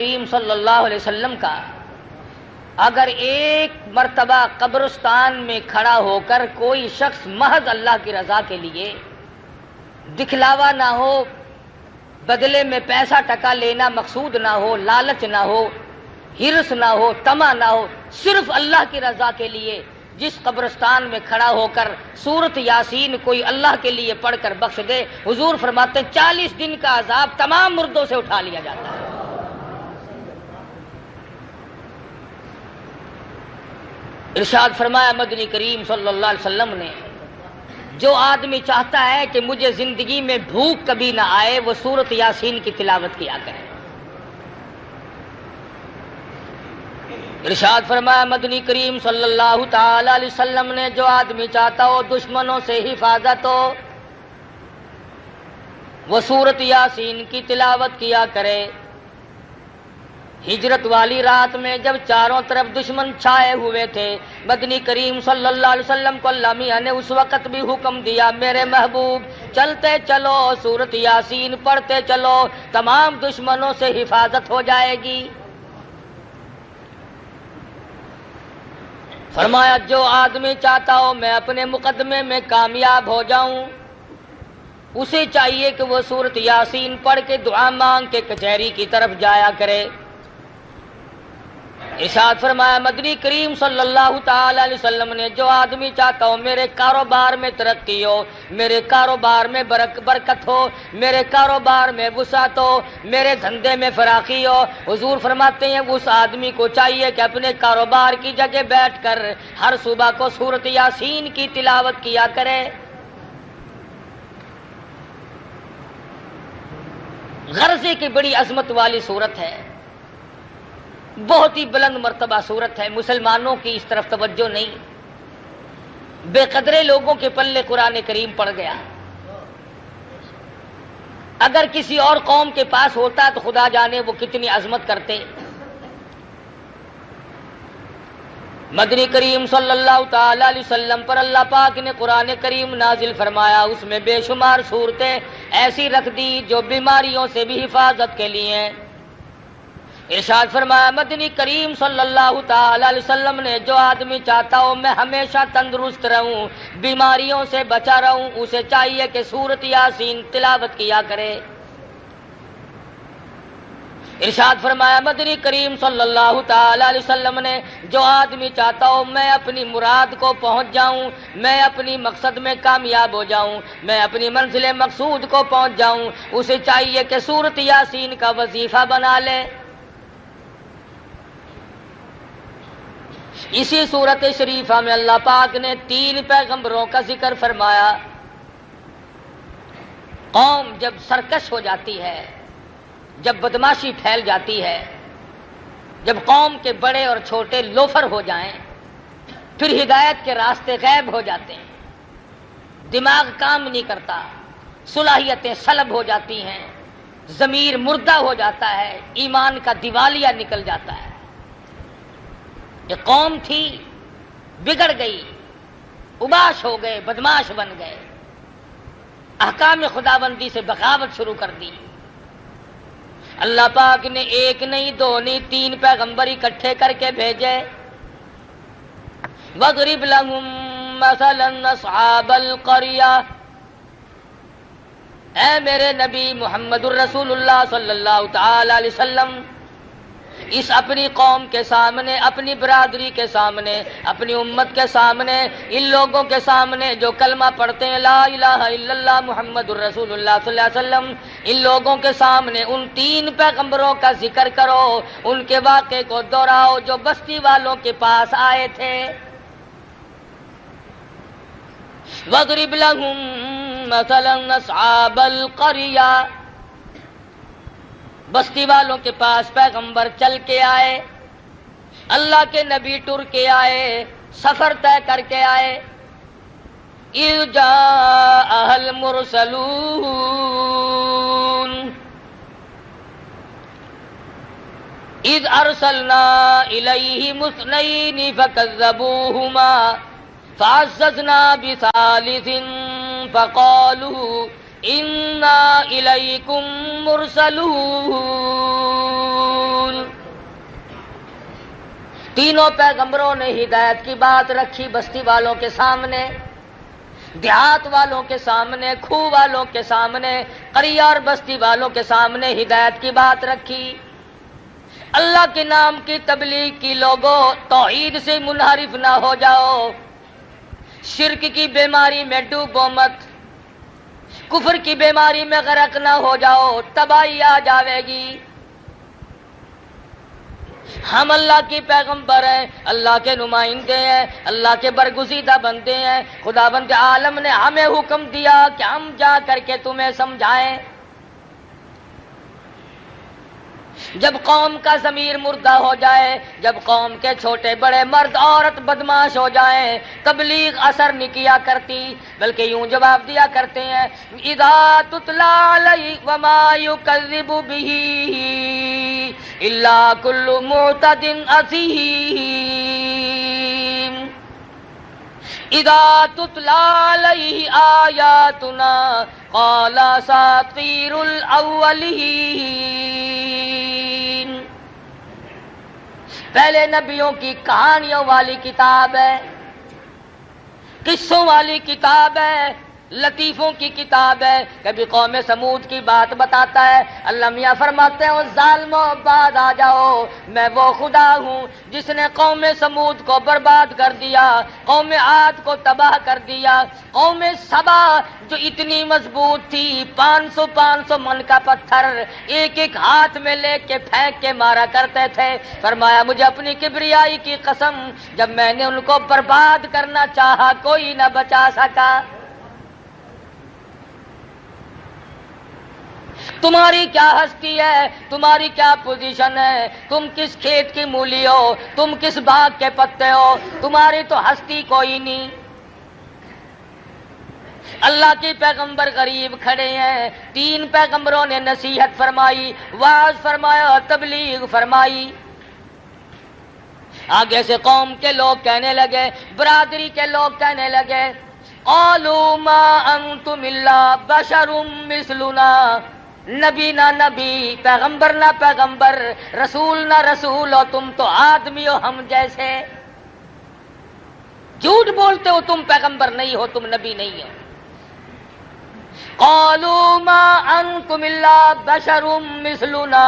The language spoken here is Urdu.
کریم صلی اللہ علیہ وسلم کا اگر ایک مرتبہ قبرستان میں کھڑا ہو کر کوئی شخص محض اللہ کی رضا کے لیے دکھلاوا نہ ہو، بدلے میں پیسہ ٹکا لینا مقصود نہ ہو، لالچ نہ ہو، ہرس نہ ہو، طمع نہ ہو، صرف اللہ کی رضا کے لیے جس قبرستان میں کھڑا ہو کر سورت یاسین کوئی اللہ کے لیے پڑھ کر بخش دے، حضور فرماتے 40 دن کا عذاب تمام مردوں سے اٹھا لیا جاتا ہے۔ ارشاد فرمایا مدنی کریم صلی اللہ علیہ وسلم نے، جو آدمی چاہتا ہے کہ مجھے زندگی میں بھوک کبھی نہ آئے وہ سورت یاسین کی تلاوت کیا کرے۔ ارشاد فرمایا مدنی کریم صلی اللہ تعالی علیہ وسلم نے، جو آدمی چاہتا ہو دشمنوں سے حفاظت ہو وہ سورت یاسین کی تلاوت کیا کرے۔ ہجرت والی رات میں جب چاروں طرف دشمن چھائے ہوئے تھے، مدنی کریم صلی اللہ علیہ وسلم کو اللہ میاں نے اس وقت بھی حکم دیا، میرے محبوب چلتے چلو سورت یاسین پڑھتے چلو، تمام دشمنوں سے حفاظت ہو جائے گی۔ فرمایا جو آدمی چاہتا ہو میں اپنے مقدمے میں کامیاب ہو جاؤں، اسے چاہیے کہ وہ سورت یاسین پڑھ کے دعا مانگ کے کچہری کی طرف جایا کرے۔ ارشاد فرمایا مدنی کریم صلی اللہ تعالی علیہ وسلم نے، جو آدمی چاہتا ہو میرے کاروبار میں ترقی ہو، میرے کاروبار میں برکت ہو، میرے کاروبار میں وسعت ہو، میرے دھندے میں فراخی ہو، حضور فرماتے ہیں اس آدمی کو چاہیے کہ اپنے کاروبار کی جگہ بیٹھ کر ہر صبح کو سورت یاسین کی تلاوت کیا کرے۔ غرضے کی بڑی عظمت والی صورت ہے، بہت ہی بلند مرتبہ صورت ہے، مسلمانوں کی اس طرف توجہ نہیں، بے قدرے لوگوں کے پلے قرآن کریم پڑ گیا۔ اگر کسی اور قوم کے پاس ہوتا تو خدا جانے وہ کتنی عظمت کرتے۔ مدنی کریم صلی اللہ تعالی علیہ وسلم پر اللہ پاک نے قرآن کریم نازل فرمایا، اس میں بے شمار صورتیں ایسی رکھ دی جو بیماریوں سے بھی حفاظت کے لیے ہیں۔ ارشاد فرمایا مدنی کریم صلی اللہ تعالی علیہ وسلم نے، جو آدمی چاہتا ہو میں ہمیشہ تندرست رہوں، بیماریوں سے بچا رہوں، اسے چاہیے کہ سورت یاسین تلاوت کیا کرے۔ ارشاد فرمایا مدنی کریم صلی اللہ تعالی علیہ وسلم نے، جو آدمی چاہتا ہو میں اپنی مراد کو پہنچ جاؤں، میں اپنی مقصد میں کامیاب ہو جاؤں، میں اپنی منزل مقصود کو پہنچ جاؤں، اسے چاہیے کہ سورت یاسین کا وظیفہ بنا لے۔ اسی سورت شریفہ میں اللہ پاک نے 3 پیغمبروں کا ذکر فرمایا۔ قوم جب سرکش ہو جاتی ہے، جب بدماشی پھیل جاتی ہے، جب قوم کے بڑے اور چھوٹے لوفر ہو جائیں، پھر ہدایت کے راستے غائب ہو جاتے ہیں، دماغ کام نہیں کرتا، صلاحیتیں سلب ہو جاتی ہیں، ضمیر مردہ ہو جاتا ہے، ایمان کا دیوالیہ نکل جاتا ہے۔ یہ قوم تھی بگڑ گئی، اباش ہو گئے، بدماش بن گئے، احکام خداوندی سے بغاوت شروع کر دی۔ اللہ پاک نے 1 نہیں 2 نہیں 3 پیغمبر اکٹھے کر کے بھیجے۔ وَاضْرِبْ لَهُم مَّثَلًا أَصْحَابَ الْقَرْيَةِ، اے میرے نبی محمد الرسول اللہ صلی اللہ تعالی علیہ وسلم اس اپنی قوم کے سامنے، اپنی برادری کے سامنے، اپنی امت کے سامنے، ان لوگوں کے سامنے جو کلمہ پڑھتے ہیں لا الہ الا اللہ محمد الرسول اللہ صلی اللہ علیہ وسلم، ان لوگوں کے سامنے ان 3 پیغمبروں کا ذکر کرو، ان کے واقعے کو دہراؤ جو بستی والوں کے پاس آئے تھے۔ وَاضْرِبْ لَهُم مَّثَلًا أَصْحَابَ الْقَرْيَةِ، بستی والوں کے پاس پیغمبر چل کے آئے، اللہ کے نبی ٹر کے آئے، سفر طے کر کے آئے۔ اِذْ جَاءَهَا الْمُرْسَلُونَ اِذْ أَرْسَلْنَا إِلَيْهِمُ اثْنَيْنِ فَكَذَّبُوهُمَا فَعَزَّزْنَا بِثَالِثٍ فَقَالُوا اِنَّا إِلَيْكُمْ مُرْسَلُونَ۔ تینوں پیغمبروں نے ہدایت کی بات رکھی بستی والوں کے سامنے، دیہات والوں کے سامنے، کھو والوں کے سامنے، قریہ اور بستی والوں کے سامنے ہدایت کی بات رکھی۔ اللہ کے نام کی تبلیغ کی، لوگوں توحید سے منحرف نہ ہو جاؤ، شرک کی بیماری میں ڈوبو مت، کفر کی بیماری میں غرق نہ ہو جاؤ، تباہی آ جاوے گی۔ ہم اللہ کی پیغمبر ہیں، اللہ کے نمائندے ہیں، اللہ کے برگزیدہ بندے ہیں۔ خداوند عالم نے ہمیں حکم دیا کہ ہم جا کر کے تمہیں سمجھائیں۔ جب قوم کا ضمیر مردہ ہو جائے، جب قوم کے چھوٹے بڑے مرد عورت بدماش ہو جائیں، تبلیغ اثر نہیں کیا کرتی، بلکہ یوں جواب دیا کرتے ہیں اذا تتلی علیہ وما یکذب بہ الا کل معتد اثیم۔ اذا تتلی علیہ آیاتنا قال اساطیر الاولین۔ پہلے نبیوں کی کہانیوں والی کتاب ہے، قصوں والی کتاب ہے، لطیفوں کی کتاب ہے۔ کبھی قوم سمود کی بات بتاتا ہے، اللہ میاں فرماتے ہیں ظالموں بعد آ جاؤ، میں وہ خدا ہوں جس نے قوم سمود کو برباد کر دیا، قوم عاد کو تباہ کر دیا، قوم سبا جو اتنی مضبوط تھی، 500 من کا پتھر ایک ایک ہاتھ میں لے کے پھینک کے مارا کرتے تھے۔ فرمایا مجھے اپنی کبریائی کی قسم، جب میں نے ان کو برباد کرنا چاہا کوئی نہ بچا سکا۔ تمہاری کیا ہستی ہے، تمہاری کیا پوزیشن ہے، تم کس کھیت کی مولی ہو، تم کس باغ کے پتے ہو، تمہاری تو ہستی کوئی نہیں۔ اللہ کے پیغمبر غریب کھڑے ہیں، 3 پیغمبروں نے نصیحت فرمائی، واعظ فرمایا، تبلیغ فرمائی۔ آگے سے قوم کے لوگ کہنے لگے، برادری کے لوگ کہنے لگے قالوا ما انتم الا بشر مثلنا، نبی نہ نبی، پیغمبر نہ پیغمبر، رسول نہ رسول، اور تم تو آدمی ہو ہم جیسے۔ جھوٹ بولتے ہو، تم پیغمبر نہیں ہو، تم نبی نہیں ہو۔ قالوا ما انتم الا بشر مثلنا،